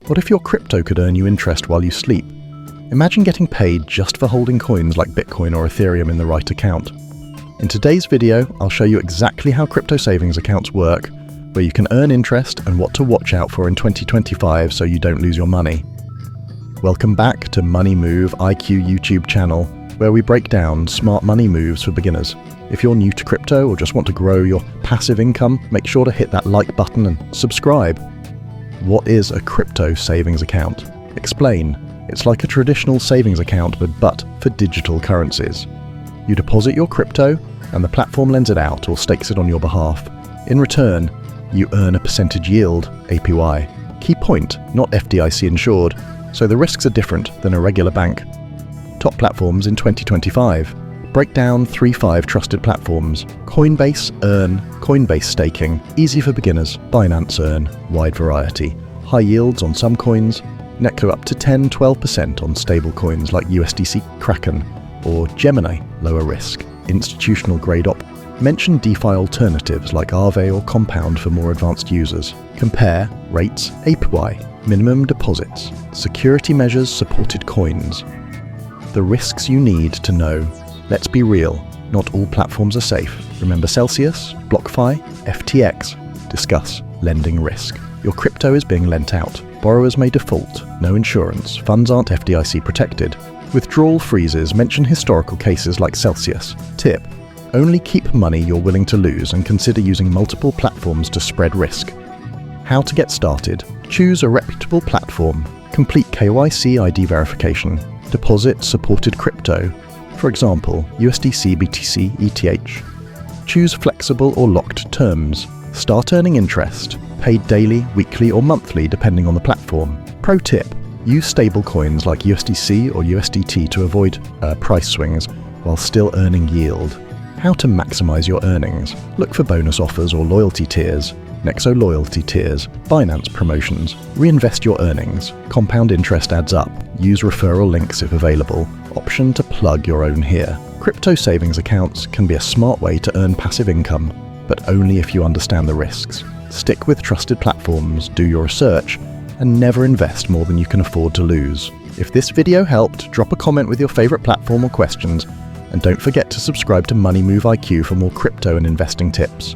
What if your crypto could earn you interest while you sleep? Imagine getting paid just for holding coins like Bitcoin or Ethereum in the right account. In today's video, I'll show you exactly how crypto savings accounts work, where you can earn interest and what to watch out for in 2025 so you don't lose your money. Welcome back to Money Move IQ YouTube channel, where we break down smart money moves for beginners. If you're new to crypto or just want to grow your passive income, make sure to hit that like button and subscribe. What is a crypto savings account? Explain. It's like a traditional savings account, but for digital currencies. You deposit your crypto, and the platform lends it out or stakes it on your behalf. In return, you earn a percentage yield, APY. Key point, not FDIC insured, so the risks are different than a regular bank. Top platforms in 2025. Breakdown 3-5 trusted platforms. Coinbase Earn, Coinbase Staking, easy for beginners. Binance Earn, wide variety. High yields on some coins. Nexo up to 10-12% on stablecoins like USDC, Kraken, or Gemini, lower risk. Institutional grade op. Mention DeFi alternatives like Aave or Compound for more advanced users. Compare rates, APY, minimum deposits, security measures, supported coins. The risks you need to know. Let's be real, not all platforms are safe. Remember Celsius, BlockFi, FTX. Discuss lending risk. Your crypto is being lent out. Borrowers may default, no insurance, funds aren't FDIC protected. Withdrawal freezes, mention historical cases like Celsius. Tip, only keep money you're willing to lose and consider using multiple platforms to spread risk. How to get started. Choose a reputable platform. Complete KYC ID verification. Deposit supported crypto. For example, USDC, BTC, ETH. Choose flexible or locked terms. Start earning interest. Paid daily, weekly or monthly depending on the platform. Pro tip, use stablecoins like USDC or USDT to avoid price swings while still earning yield. How to maximize your earnings. Look for bonus offers or loyalty tiers. Nexo loyalty tiers, Binance promotions. Reinvest your earnings. Compound interest adds up. Use referral links if available. Option to plug your own here. Crypto savings accounts can be a smart way to earn passive income, but only if you understand the risks. Stick with trusted platforms, do your research, and never invest more than you can afford to lose. If this video helped, drop a comment with your favorite platform or questions, and don't forget to subscribe to Money Move IQ for more crypto and investing tips.